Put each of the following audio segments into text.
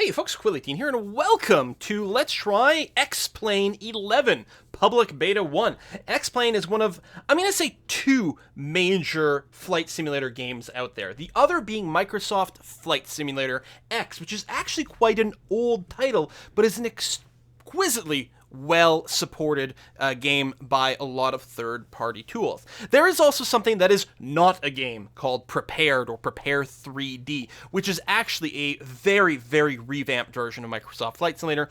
Hey folks, Quilly18 here, and welcome to Let's Try X-Plane 11, Public Beta 1. X-Plane is one of, I'm going to say, two major flight simulator games out there. The other being Microsoft Flight Simulator X, which is actually quite an old title, but is an exquisitely well-supported game by a lot of third-party tools. There is also something that is not a game called Prepared or Prepare 3D, which is actually a very, very revamped version of Microsoft Flight Simulator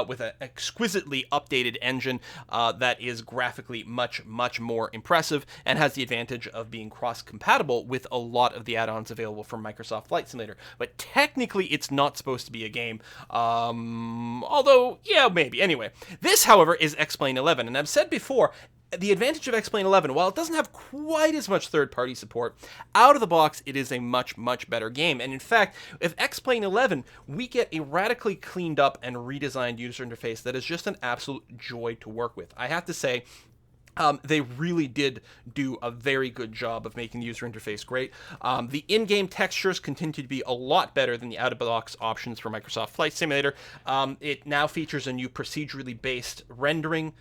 with an exquisitely updated engine that is graphically much, much more impressive and has the advantage of being cross-compatible with a lot of the add-ons available from Microsoft Flight Simulator. But technically, it's not supposed to be a game, although, yeah, maybe. Anyway, this, however, is X-Plane 11, and I've said before, the advantage of X-Plane 11, while it doesn't have quite as much third-party support, out of the box, it is a much, much better game. And in fact, with X-Plane 11, we get a radically cleaned up and redesigned user interface that is just an absolute joy to work with. I have to say, they really did do a very good job of making the user interface great. The in-game textures continue to be a lot better than the out-of-the-box options for Microsoft Flight Simulator. It now features a new procedurally based rendering,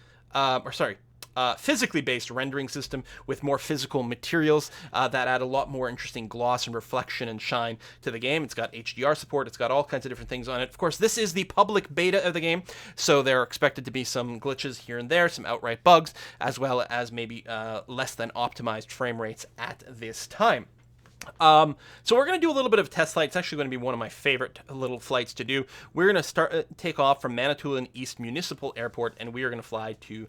physically based rendering system with more physical materials that add a lot more interesting gloss and reflection and shine to the game. It's got HDR support. It's got all kinds of different things on it. Of course, this is the public beta of the game, so there are expected to be some glitches here and there, some outright bugs, as well as maybe less than optimized frame rates at this time. So we're going to do a little bit of test flight. It's actually going to be one of my favorite little flights to do. We're going to take off from Manitoulin East Municipal Airport, and we are going to fly to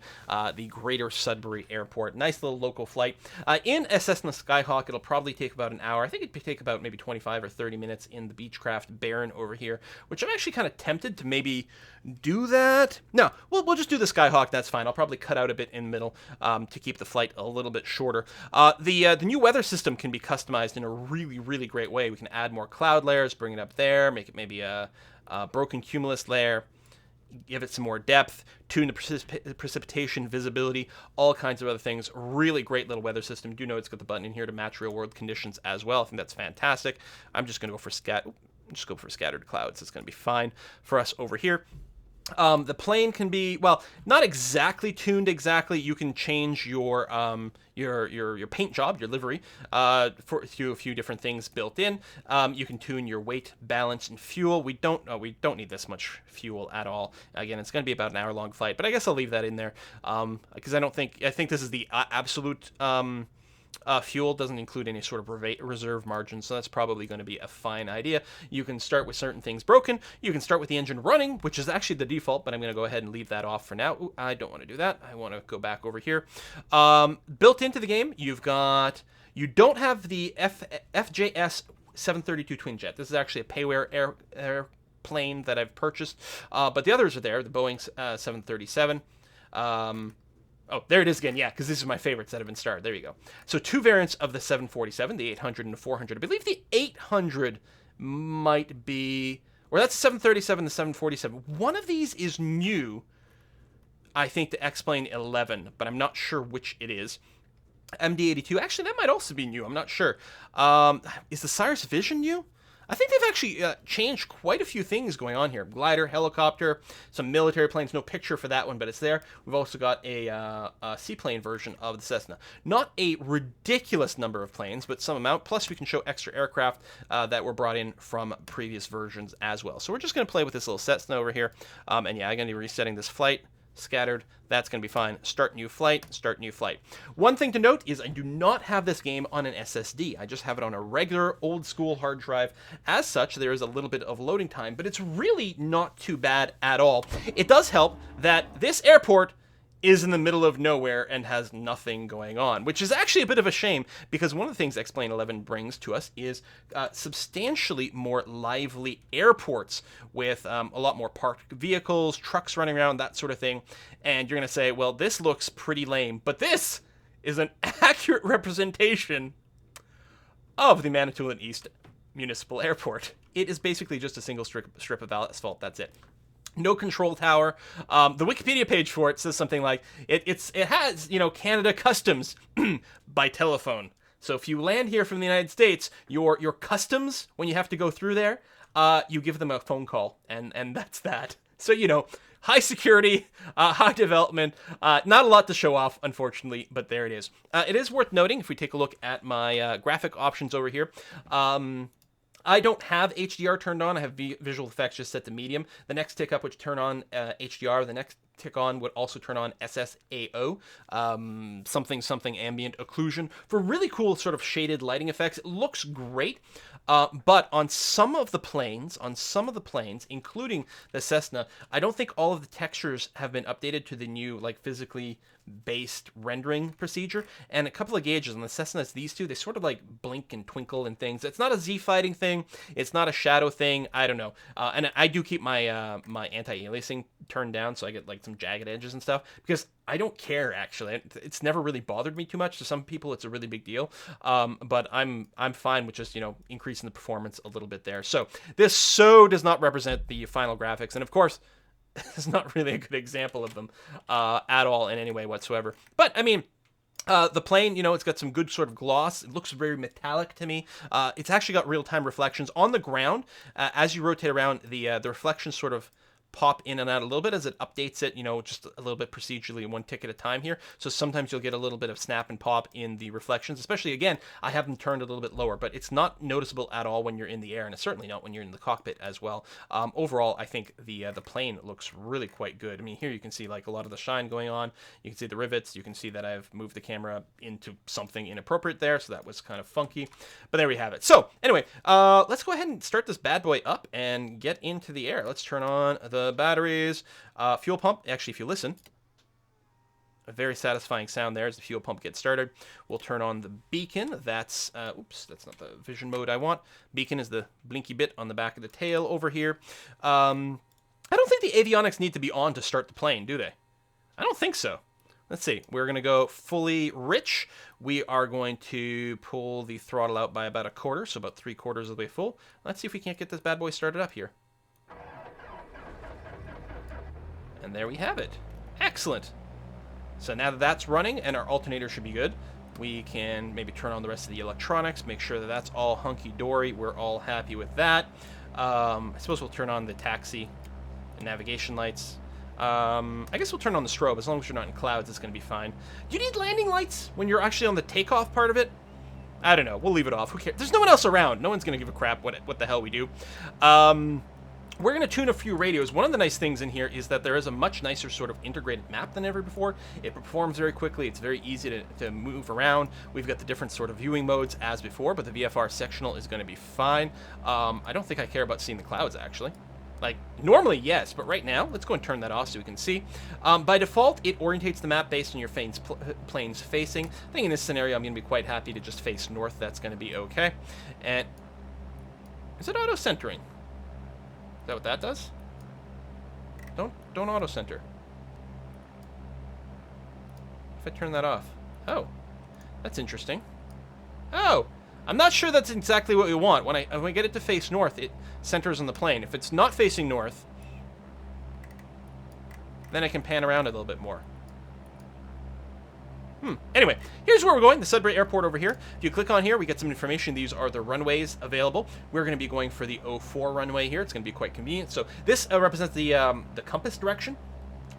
the Greater Sudbury Airport. Nice little local flight. In a Cessna Skyhawk, it'll probably take about an hour. I think it'd take about maybe 25 or 30 minutes in the Beechcraft Baron over here, which I'm actually kind of tempted to maybe do that. No, we'll just do the Skyhawk. That's fine. I'll probably cut out a bit in the middle to keep the flight a little bit shorter. The new weather system can be customized in a really, really great way. We can add more cloud layers, bring it up there, make it maybe a broken cumulus layer, give it some more depth, tune the precipitation, visibility, all kinds of other things. Really great little weather system. Do know it's got the button in here to match real world conditions as well. I think that's fantastic. I'm just going to go for scattered clouds. It's going to be fine for us over here. The plane can be, well, not exactly tuned exactly. You can change your paint job, your livery, through a few different things built in. You can tune your weight, balance, and fuel. We don't need this much fuel at all. Again, it's going to be about an hour-long flight, but I guess I'll leave that in there because I think this is the absolute. Fuel doesn't include any sort of reserve margin, so that's probably going to be a fine idea. You can start with certain things broken. You can start with the engine running, which is actually the default, but I'm going to go ahead and leave that off for now. Ooh, I don't want to do that. I want to go back over here. Built into the game, you don't have the FJS 732 twin jet. This is actually a payware airplane that I've purchased, but the others are there. The Boeing 737. Oh, there it is again, yeah, because these are my favorites that have been starred. There you go. So two variants of the 747, the 800 and the 400. I believe the 800 might be, or that's the 737, the 747. One of these is new, I think, the X-Plane 11, but I'm not sure which it is. MD-82, actually, that might also be new. I'm not sure. Is the Cirrus Vision new? I think they've actually changed quite a few things going on here. Glider, helicopter, some military planes. No picture for that one, but it's there. We've also got a seaplane version of the Cessna. Not a ridiculous number of planes, but some amount. Plus, we can show extra aircraft that were brought in from previous versions as well. So we're just going to play with this little Cessna over here. And yeah, I'm going to be resetting this flight. Scattered, that's going to be fine. Start new flight, start new flight. One thing to note is I do not have this game on an SSD. I just have it on a regular old school hard drive. As such, there is a little bit of loading time, but it's really not too bad at all. It does help that this airport is in the middle of nowhere and has nothing going on, which is actually a bit of a shame because one of the things X-Plane 11 brings to us is substantially more lively airports with a lot more parked vehicles, trucks running around, that sort of thing. And you're going to say, well, this looks pretty lame, but this is an accurate representation of the Manitoulin East Municipal Airport. It is basically just a single strip of asphalt, that's it. No control tower. The Wikipedia page for it says something like it has, Canada Customs by telephone. So if you land here from the United States, your customs when you have to go through there, you give them a phone call, and that's that. So, you know, high security, high development, not a lot to show off, unfortunately, but there it is. It is worth noting, if we take a look at my graphic options over here, I don't have HDR turned on. I have visual effects just set to medium. The next tick up would turn on HDR. The next tick on would also turn on SSAO, something ambient occlusion, for really cool sort of shaded lighting effects. It looks great. But on some of the planes, including the Cessna, I don't think all of the textures have been updated to the new, like, physically based rendering procedure. And a couple of gauges on the Cessnas, these two, they sort of like blink and twinkle and things. It's not a Z fighting thing. It's not a shadow thing. I don't know. And I do keep my my anti-aliasing turned down, so I get like some jagged edges and stuff, because I don't care, actually. It's never really bothered me too much. To some people, it's a really big deal. But I'm fine with just, you know, increasing the performance a little bit there. So this does not represent the final graphics. And of course, it's not really a good example of them at all in any way whatsoever. But, I mean, the plane, you know, it's got some good sort of gloss. It looks very metallic to me. It's actually got real-time reflections on the ground. As you rotate around, the reflections sort of pop in and out a little bit as it updates it, you know, just a little bit procedurally, one tick at a time here. So sometimes you'll get a little bit of snap and pop in the reflections, especially, again, I have them turned a little bit lower, but it's not noticeable at all when you're in the air, and it's certainly not when you're in the cockpit as well. Overall, I think the plane looks really quite good. I mean, here you can see like a lot of the shine going on. You can see the rivets. You can see that I've moved the camera into something inappropriate there, so that was kind of funky. But there we have it. So anyway, let's go ahead and start this bad boy up and get into the air. Let's turn on the batteries, fuel pump. Actually, if you listen, a very satisfying sound there as the fuel pump gets started. We'll turn on the beacon. That's oops, that's not the vision mode I want. Beacon is the blinky bit on the back of the tail over here. I don't think the avionics need to be on to start the plane, do they? I don't think so. Let's see. We're going to go fully rich. We are going to pull the throttle out by about a quarter, so about 3/4 of the way full. Let's see if we can't get this bad boy started up here. And there we have it. Excellent. So now that that's running and our alternator should be good, we can maybe turn on the rest of the electronics, make sure that that's all hunky-dory. We're all happy with that. I suppose we'll turn on the taxi and navigation lights. I guess we'll turn on the strobe. As long as you're not in clouds, it's going to be fine. Do you need landing lights when you're actually on the takeoff part of it? I don't know. We'll leave it off. Who cares? There's no one else around. No one's going to give a crap what the hell we do. We're going to tune a few radios. One of the nice things in here is that there is a much nicer sort of integrated map than ever before. It performs very quickly. It's very easy to move around. We've got the different sort of viewing modes as before, but the VFR sectional is going to be fine. I don't think I care about seeing the clouds, actually. Like, normally, yes, but right now, let's go and turn that off so we can see. By default, it orientates the map based on your plane's facing. I think in this scenario, I'm going to be quite happy to just face north. That's going to be okay. And is it auto-centering? Is that what that does? Don't auto-center. If I turn that off. Oh, that's interesting. Oh, I'm not sure that's exactly what we want. When I get it to face north, it centers on the plane. If it's not facing north, then I can pan around a little bit more. Anyway, here's where we're going, the Sudbury Airport over here. If you click on here, we get some information. These are the runways available. We're going to be going for the 04 runway here. It's going to be quite convenient. So this represents the compass direction.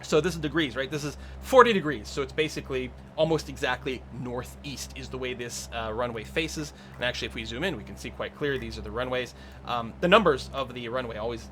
So this is degrees, right? This is 40 degrees. So it's basically almost exactly northeast is the way this runway faces. And actually, if we zoom in, we can see quite clear these are the runways. The numbers of the runway always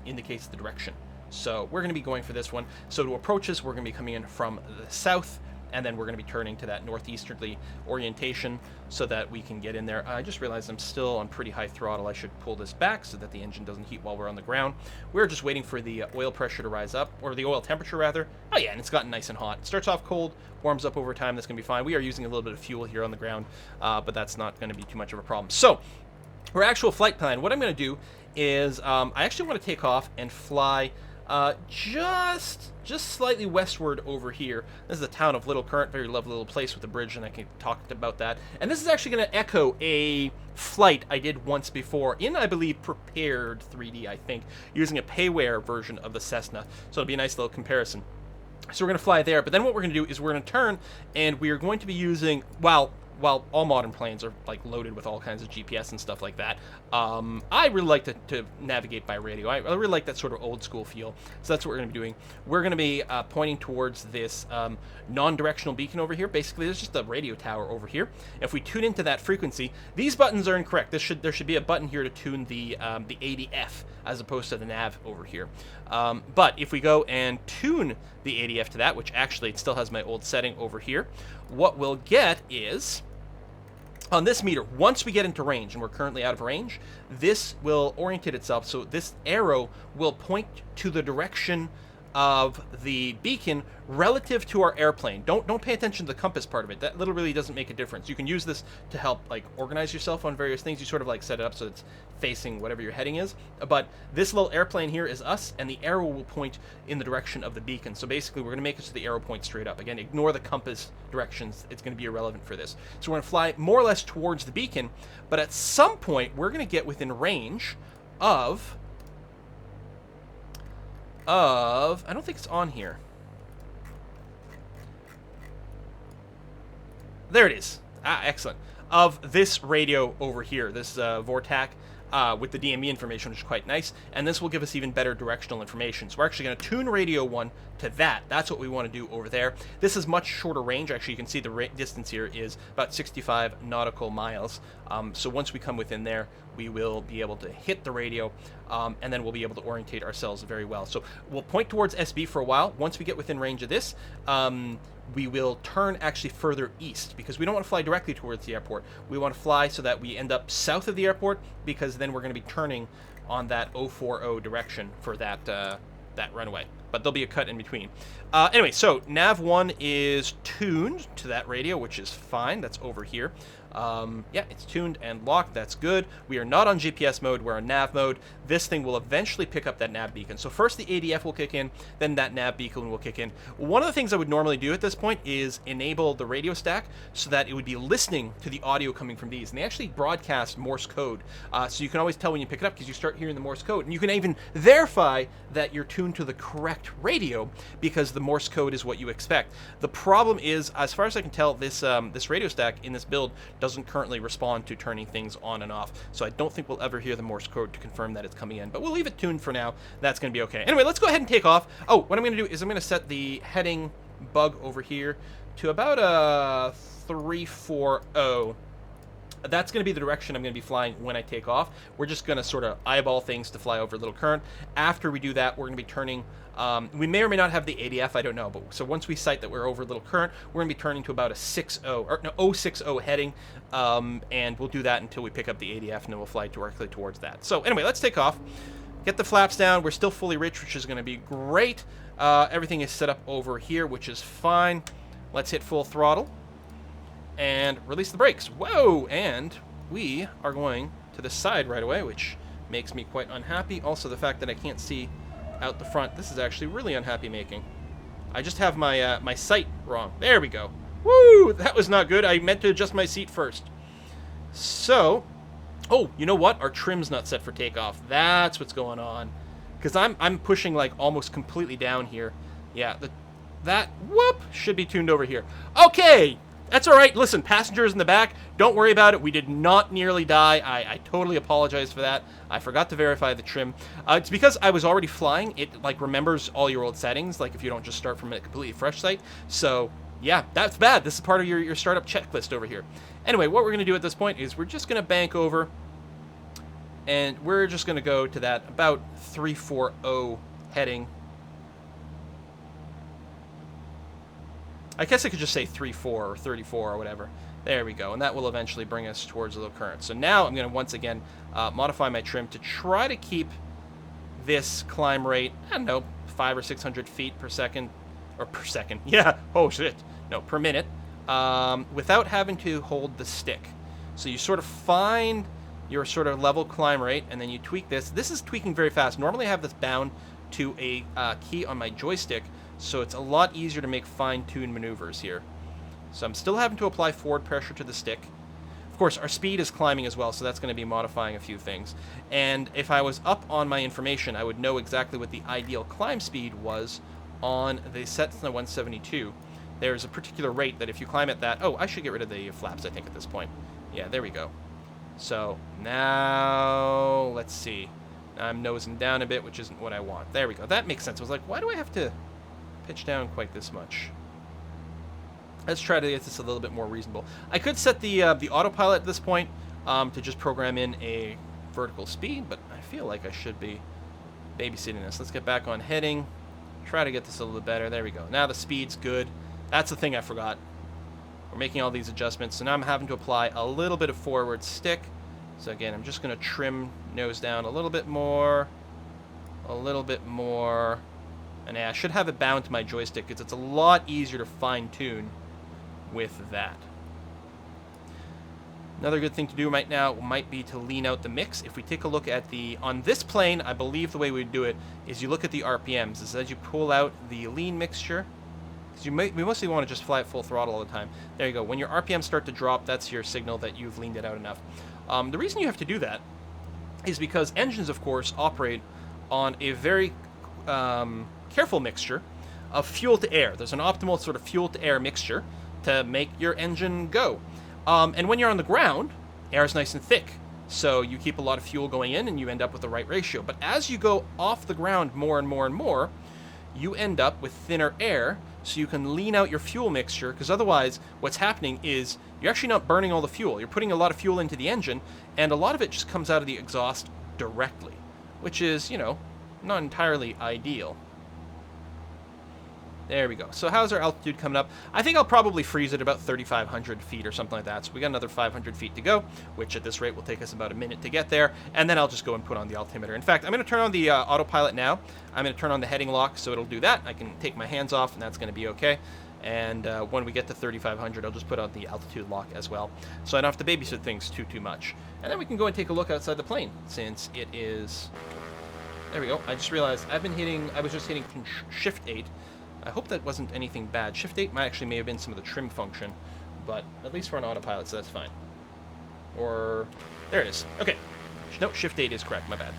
indicates the direction. So we're going to be going for this one. So to approach this, we're going to be coming in from the south, and then we're going to be turning to that northeasterly orientation so that we can get in there. I just realized I'm still on pretty high throttle. I should pull this back so that the engine doesn't heat while we're on the ground. We're just waiting for the oil pressure to rise up, or the oil temperature rather. Oh yeah, and it's gotten nice and hot. It starts off cold, warms up over time. That's going to be fine. We are using a little bit of fuel here on the ground, but that's not going to be too much of a problem. So, our actual flight plan, what I'm going to do is I actually want to take off and fly just slightly westward over here. This is the town of Little Current, very lovely little place with a bridge, and I can talk about that. And this is actually going to echo a flight I did once before in, I believe, Prepared 3D, I think, using a payware version of the Cessna. So it'll be a nice little comparison. So we're going to fly there, but then what we're going to do is we're going to turn, and we are going to be using, well, while all modern planes are like loaded with all kinds of GPS and stuff like that, I really like to navigate by radio. I really like that sort of old school feel. So that's what we're going to be doing. We're going to be pointing towards this non-directional beacon over here. Basically, there's just a radio tower over here. If we tune into that frequency, these buttons are incorrect. There should be a button here to tune the ADF as opposed to the nav over here. But if we go and tune the ADF to that, which actually it still has my old setting over here, what we'll get is, on this meter, once we get into range, and we're currently out of range, this will orientate itself, so this arrow will point to the direction of the beacon relative to our airplane. Don't pay attention to the compass part of it. That literally doesn't make a difference. You can use this to help like organize yourself on various things. You sort of like set it up so it's facing whatever your heading is. But this little airplane here is us, and the arrow will point in the direction of the beacon. So basically, we're going to make it so the arrow points straight up. Again, ignore the compass directions. It's going to be irrelevant for this. So we're going to fly more or less towards the beacon, but at some point, we're going to get within range of I don't think it's on here. There it is. Excellent. Of this radio over here, this Vortac with the DME information, which is quite nice. And this will give us even better directional information. So we're actually going to tune radio 1 to that. That's what we want to do over there. This is much shorter range. Actually, you can see the distance here is about 65 nautical miles. So once we come within there, we will be able to hit the radio, and then we'll be able to orientate ourselves very well. So we'll point towards SB for a while. Once we get within range of this, we will turn actually further east, because we don't want to fly directly towards the airport. We want to fly so that we end up south of the airport, because then we're going to be turning on that 040 direction for that that runway. But there'll be a cut in between. Anyway, so nav 1 is tuned to that radio, which is fine. That's over here. Yeah, it's tuned and locked. That's good. We are not on GPS mode. We're on nav mode. This thing will eventually pick up that nav beacon. So first the ADF will kick in, then that nav beacon will kick in. One of the things I would normally do at this point is enable the radio stack so that it would be listening to the audio coming from these. And they actually broadcast Morse code. So you can always tell when you pick it up because you start hearing the Morse code. And you can even verify that you're tuned to the correct radio because the Morse code is what you expect. The problem is, as far as I can tell, this radio stack in this build doesn't currently respond to turning things on and off. So I don't think we'll ever hear the Morse code to confirm that it's coming in, but we'll leave it tuned for now. That's going to be okay. Anyway, let's go ahead and take off. Oh, what I'm going to do is I'm going to set the heading bug over here to about a 340. That's going to be the direction I'm going to be flying when I take off. We're just going to sort of eyeball things to fly over little current. After we do that, we're going to be turning. We may or may not have the ADF, I don't know. But so once we sight that we're over little current, we're going to be turning to about a 060 heading, and we'll do that until we pick up the ADF, and then we'll fly directly towards that. So anyway, let's take off. Get the flaps down. We're still fully rich, which is going to be great. Everything is set up over here, which is fine. Let's hit full throttle and release the brakes. Whoa! And we are going to the side right away, which makes me quite unhappy. Also, the fact that I can't see out the front. This is actually really unhappy making. I just have my my sight wrong. There we go. Woo! That was not good. I meant to adjust my seat first. So, oh, you know what? Our trim's not set for takeoff. That's what's going on. Because I'm pushing like almost completely down here. Yeah, that whoop should be tuned over here. Okay. That's all right. Listen, passengers in the back, don't worry about it. We did not nearly die. I totally apologize for that. I forgot to verify the trim. It's because I was already flying. It like remembers all your old settings, like if you don't just start from a completely fresh site. So yeah, that's bad. This is part of your startup checklist over here. Anyway, what we're going to do at this point is we're just going to bank over, and we're just going to go to that about 340 heading. I guess I could just say 34 or 34 or whatever. There we go. And that will eventually bring us towards the low current. So now I'm going to once again modify my trim to try to keep this climb rate, I don't know, 500 or 600 feet per second. Or per second. Yeah. Oh, shit. No, per minute. Without having to hold the stick. So you sort of find your sort of level climb rate, and then you tweak this. This is tweaking very fast. Normally I have this bound to a key on my joystick, so it's a lot easier to make fine-tuned maneuvers here. So I'm still having to apply forward pressure to the stick. Of course, our speed is climbing as well, so that's going to be modifying a few things. And if I was up on my information, I would know exactly what the ideal climb speed was on the Cessna 172. there's a particular rate that if you climb at that... Oh, I should get rid of the flaps, I think, at this point. Yeah, there we go. So, now, let's see. I'm nosing down a bit, which isn't what I want. There we go. That makes sense. I was like, why do I have to pitch down quite this much? Let's try to get this a little bit more reasonable. I could set the autopilot at this point to just program in a vertical speed, but I feel like I should be babysitting this. Let's get back on heading. Try to get this a little bit better. There we go. Now the speed's good. That's the thing I forgot. We're making all these adjustments, so now I'm having to apply a little bit of forward stick. So again, I'm just going to trim nose down a little bit more, and yeah, I should have it bound to my joystick because it's a lot easier to fine-tune with that. Another good thing to do right now might be to lean out the mix. If we take a look at on this plane, I believe the way we do it is you look at the RPMs. Is as you pull out the lean mixture, because we mostly want to just fly at full throttle all the time. There you go. When your RPMs start to drop, that's your signal that you've leaned it out enough. The reason you have to do that is because engines, of course, operate on a very careful mixture of fuel to air. There's an optimal sort of fuel to air mixture to make your engine go. And when you're on the ground, air is nice and thick. So you keep a lot of fuel going in and you end up with the right ratio. But as you go off the ground more and more and more, you end up with thinner air, so you can lean out your fuel mixture, because otherwise what's happening is you're actually not burning all the fuel. You're putting a lot of fuel into the engine, and a lot of it just comes out of the exhaust directly, which is, you know, not entirely ideal. There we go. So how's our altitude coming up? I think I'll probably freeze at about 3,500 feet or something like that. So we got another 500 feet to go, which at this rate will take us about a minute to get there. And then I'll just go and put on the altimeter. In fact, I'm going to turn on the autopilot now. I'm going to turn on the heading lock, so it'll do that. I can take my hands off, and that's going to be okay. And when we get to 3,500, I'll just put on the altitude lock as well, so I don't have to babysit things too much. And then we can go and take a look outside the plane, since it is... There we go. I just realized I was just hitting Shift 8. I hope that wasn't anything bad. Shift 8 may have been some of the trim function, but at least we're on autopilot, so that's fine. Or, there it is. Okay. No, Shift 8 is correct, my bad.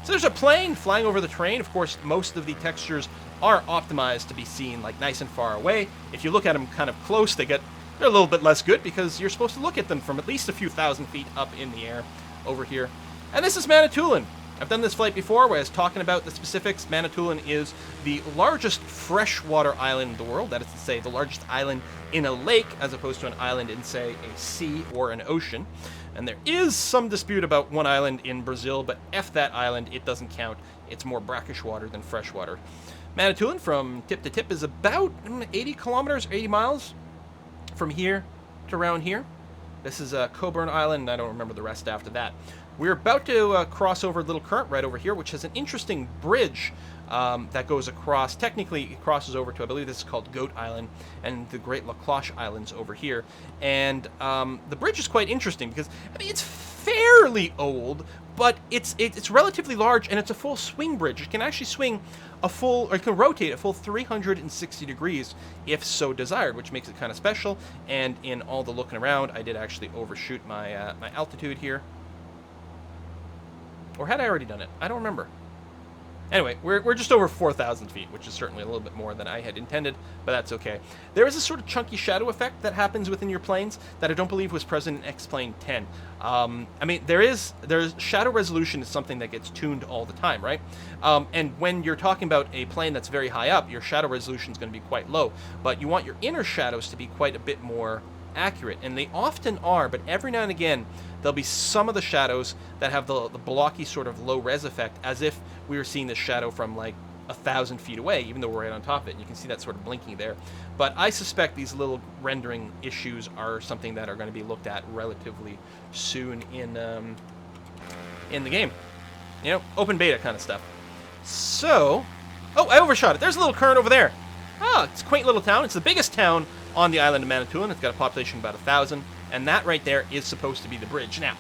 So there's a plane flying over the terrain. Of course, most of the textures are optimized to be seen like nice and far away. If you look at them kind of close, they're a little bit less good because you're supposed to look at them from at least a few thousand feet up in the air over here. And this is Manitoulin. I've done this flight before where I was talking about the specifics. Manitoulin is the largest freshwater island in the world. That is to say, the largest island in a lake as opposed to an island in, say, a sea or an ocean. And there is some dispute about one island in Brazil, but F that island, it doesn't count. It's more brackish water than freshwater. Manitoulin from tip to tip is about 80 kilometers, 80 miles from here to around here. This is Coburn Island, and I don't remember the rest after that. We're about to cross over Little Current right over here, which has an interesting bridge that goes across. Technically, it crosses over to, I believe this is called Goat Island, and the Great La Cloche Islands over here. And the bridge is quite interesting because, I mean, it's fairly old, but it's relatively large, and it's a full swing bridge. It can actually swing or it can rotate a full 360 degrees if so desired, which makes it kind of special. And in all the looking around, I did actually overshoot my my altitude here. Or had I already done it? I don't remember. Anyway, we're just over 4,000 feet, which is certainly a little bit more than I had intended, but that's okay. There is a sort of chunky shadow effect that happens within your planes that I don't believe was present in X-Plane 10. I mean, there's shadow resolution is something that gets tuned all the time, right? And when you're talking about a plane that's very high up, your shadow resolution is going to be quite low, but you want your inner shadows to be quite a bit more accurate, and they often are, but every now and again there'll be some of the shadows that have the blocky sort of low res effect, as if we were seeing the shadow from like 1,000 feet away, even though we're right on top of it, and you can see that sort of blinking there. But I suspect these little rendering issues are something that are going to be looked at relatively soon in the game. You know, open beta kind of stuff. So, oh, I overshot it. There's a Little Current over there. Ah, it's a quaint little town. It's the biggest town on the island of Manitoulin. It's got a population of about 1,000, and that right there is supposed to be the bridge. Now,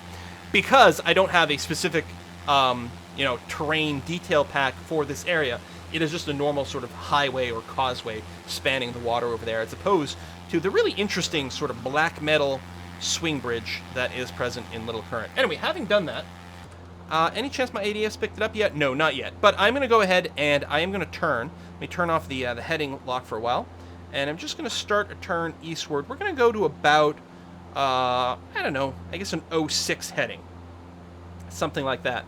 because I don't have a specific, terrain detail pack for this area, it is just a normal sort of highway or causeway spanning the water over there, as opposed to the really interesting sort of black metal swing bridge that is present in Little Current. Anyway, having done that, any chance my ADS picked it up yet? No, not yet. But I'm going to go ahead and I am going to turn. Let me turn off the heading lock for a while. And I'm just going to start a turn eastward. We're going to go to about, I don't know, I guess an 06 heading. Something like that.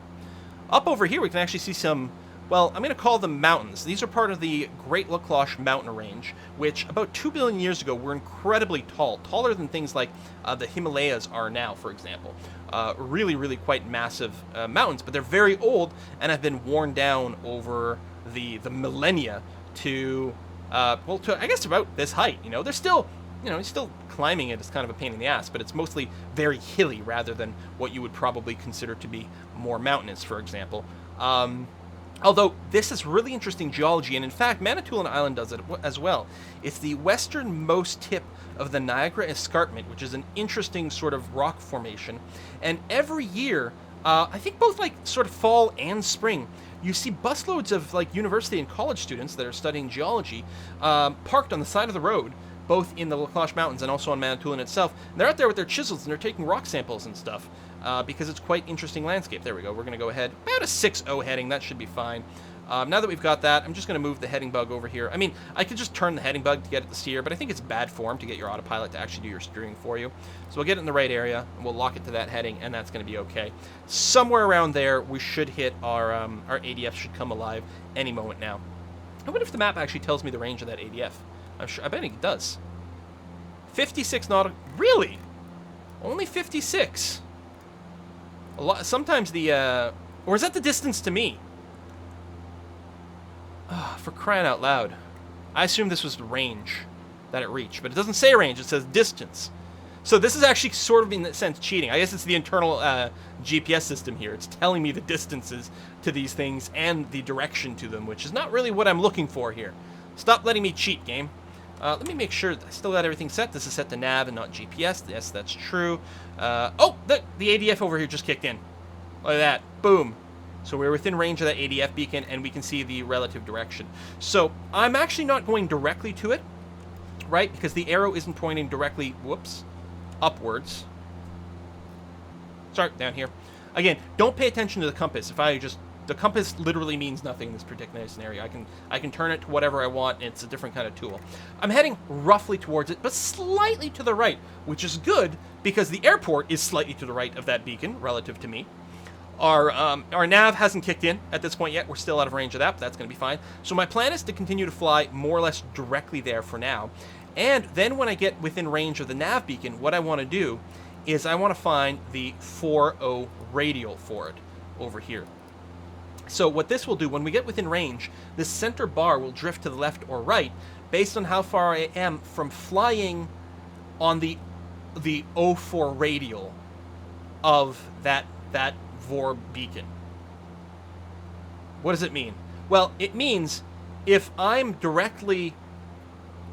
Up over here, we can actually see some, well, I'm going to call them mountains. These are part of the Great Lacloche mountain range, which about 2 billion years ago were incredibly tall, taller than things like the Himalayas are now, for example. Really, really quite massive mountains, but they're very old and have been worn down over the millennia to, well, to, I guess about this height. You know, they're still, you know, still climbing it is kind of a pain in the ass, but it's mostly very hilly rather than what you would probably consider to be more mountainous, for example. Although this is really interesting geology, and in fact, Manitoulin Island does it as well. It's the westernmost tip of the Niagara Escarpment, which is an interesting sort of rock formation. And every year, I think both like sort of fall and spring, you see busloads of like university and college students that are studying geology parked on the side of the road, both in the Lacloche Mountains and also on Manitoulin itself. And they're out there with their chisels and they're taking rock samples and stuff because it's quite interesting landscape. There we go. We're going to go ahead. About a 6-0 heading. That should be fine. Now that we've got that, I'm just going to move the heading bug over here. I mean, I could just turn the heading bug to get it to steer, but I think it's bad form to get your autopilot to actually do your steering for you. So we'll get it in the right area, and we'll lock it to that heading, and that's going to be okay. Somewhere around there, we should hit our ADF should come alive any moment now. I wonder if the map actually tells me the range of that ADF. I bet it does. 56 nautical. Really? Only 56. A lot. Sometimes the or is that the distance to me? Oh, for crying out loud! I assume this was the range that it reached, but it doesn't say range. It says distance. So this is actually sort of in that sense cheating. I guess it's the internal GPS system here. It's telling me the distances to these things and the direction to them, which is not really what I'm looking for here. Stop letting me cheat, game. Let me make sure I still got everything set. This is set to nav and not GPS. Yes, that's true. Oh, the ADF over here just kicked in. Look at that. Boom. So we're within range of that ADF beacon, and we can see the relative direction. So I'm actually not going directly to it, right? Because the arrow isn't pointing directly, whoops, upwards. Sorry, down here. Again, don't pay attention to the compass. The compass literally means nothing in this particular scenario. I can turn it to whatever I want, and it's a different kind of tool. I'm heading roughly towards it, but slightly to the right, which is good because the airport is slightly to the right of that beacon relative to me. Our nav hasn't kicked in at this point yet. We're still out of range of that, but that's going to be fine. So my plan is to continue to fly more or less directly there for now. And then when I get within range of the nav beacon, what I want to do is I want to find the 4.0 radial for it over here. So what this will do, when we get within range, this center bar will drift to the left or right based on how far I am from flying on the 04 radial of that VOR beacon. What does it mean? Well, it means if I'm directly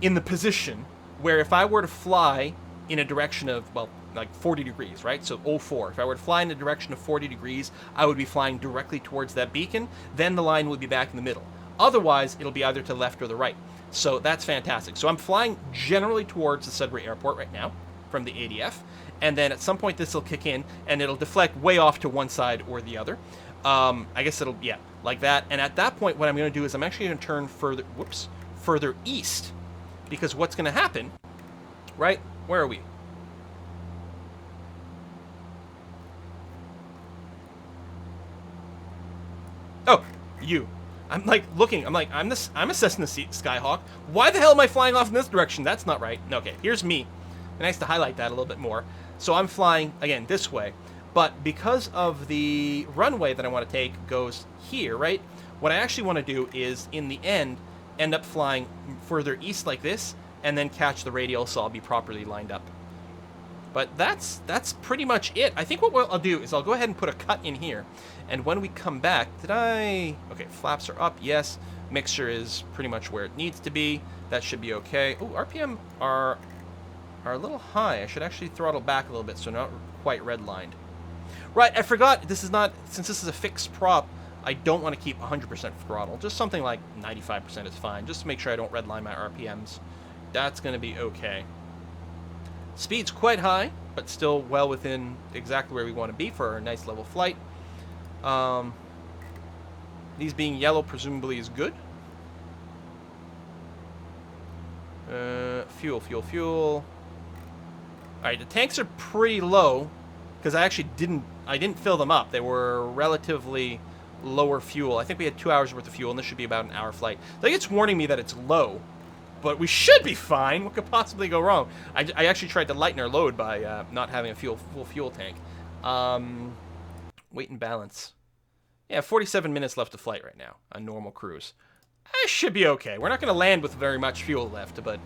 in the position where if I were to fly in a direction of, well, like 40 degrees, right? So 04. If I were to fly in the direction of 40 degrees, I would be flying directly towards that beacon. Then the line would be back in the middle. Otherwise, it'll be either to the left or the right. So that's fantastic. So I'm flying generally towards the Sudbury airport right now from the ADF. And then at some point this will kick in and it'll deflect way off to one side or the other. I guess it'll, yeah, like that. And at that point, what I'm going to do is I'm actually going to turn further east. Because what's going to happen, right? Where are we? Oh, you. I'm like looking. I'm like, I'm a Cessna Skyhawk. Why the hell am I flying off in this direction? That's not right. Okay, here's me. Nice to highlight that a little bit more. So I'm flying, again, this way. But because of the runway that I want to take goes here, right? What I actually want to do is, in the end up flying further east like this, and then catch the radial so I'll be properly lined up. But that's pretty much it. I think what I'll do is I'll go ahead and put a cut in here. And when we come back, okay, flaps are up, yes. Mixture is pretty much where it needs to be. That should be okay. Oh, RPM are a little high. I should actually throttle back a little bit so not quite redlined. Right, I forgot, since this is a fixed prop, I don't want to keep 100% throttle. Just something like 95% is fine, just to make sure I don't redline my RPMs. That's going to be okay. Speed's quite high, but still well within exactly where we want to be for a nice level flight. These being yellow presumably is good. Fuel. Alright, the tanks are pretty low, because I actually didn't fill them up. They were relatively lower fuel. I think we had 2 hours worth of fuel, and this should be about an hour flight. I think it's warning me that it's low, but we should be fine. What could possibly go wrong? I actually tried to lighten our load by not having a full fuel tank. Weight and balance. Yeah, 47 minutes left of flight right now, a normal cruise. I should be okay. We're not going to land with very much fuel left, but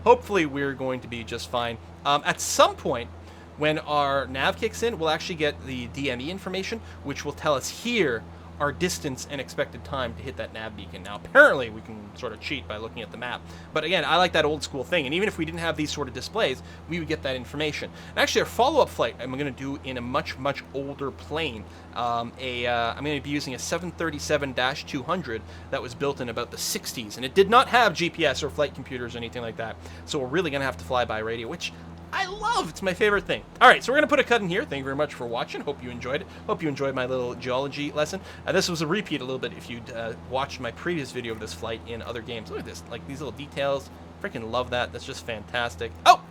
hopefully we're going to be just fine. At some point, when our nav kicks in, we'll actually get the DME information, which will tell us here our distance and expected time to hit that nav beacon. Now, apparently, we can sort of cheat by looking at the map. But again, I like that old school thing. And even if we didn't have these sort of displays, we would get that information. And actually, our follow-up flight, I'm going to do in a much, much older plane. I'm going to be using a 737-200 that was built in about the 60s. And it did not have GPS or flight computers or anything like that. So we're really going to have to fly by radio, which I love. It's my favorite thing. All right, so we're going to put a cut in here. Thank you very much for watching. Hope you enjoyed it. Hope you enjoyed my little geology lesson. This was a repeat a little bit if you'd watched my previous video of this flight in other games. Look at this, like these little details. Freaking love that. That's just fantastic. Oh!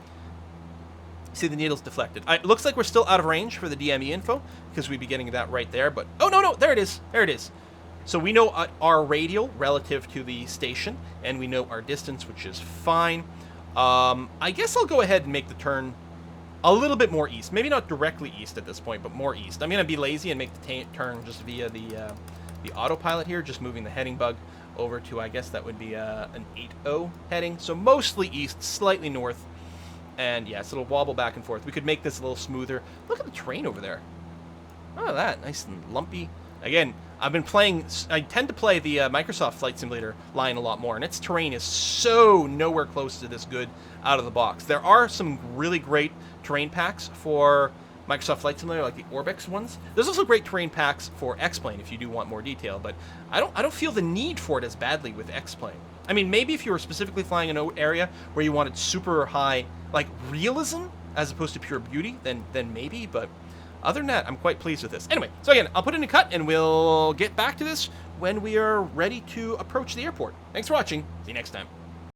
See, the needle's deflected. It looks like we're still out of range for the DME info because we'd be getting that right there, but oh, no, there it is. There it is. So we know our radial relative to the station, and we know our distance, which is fine. I guess I'll go ahead and make the turn a little bit more east. Maybe not directly east at this point, but more east. I'm going to be lazy and make the turn just via the autopilot here, just moving the heading bug over to, I guess that would be an 8-0 heading. So mostly east, slightly north. And yes, it'll wobble back and forth. We could make this a little smoother. Look at the terrain over there. Oh, that. Nice and lumpy. Again, I tend to play the Microsoft Flight Simulator line a lot more, and its terrain is so nowhere close to this good out of the box. There are some really great terrain packs for Microsoft Flight Simulator, like the Orbix ones. There's also great terrain packs for X-Plane if you do want more detail, but I don't feel the need for it as badly with X-Plane. I mean, maybe if you were specifically flying in an area where you wanted super high, like, realism as opposed to pure beauty, then maybe, but other than that, I'm quite pleased with this. Anyway, so again, I'll put in a cut, and we'll get back to this when we are ready to approach the airport. Thanks for watching. See you next time.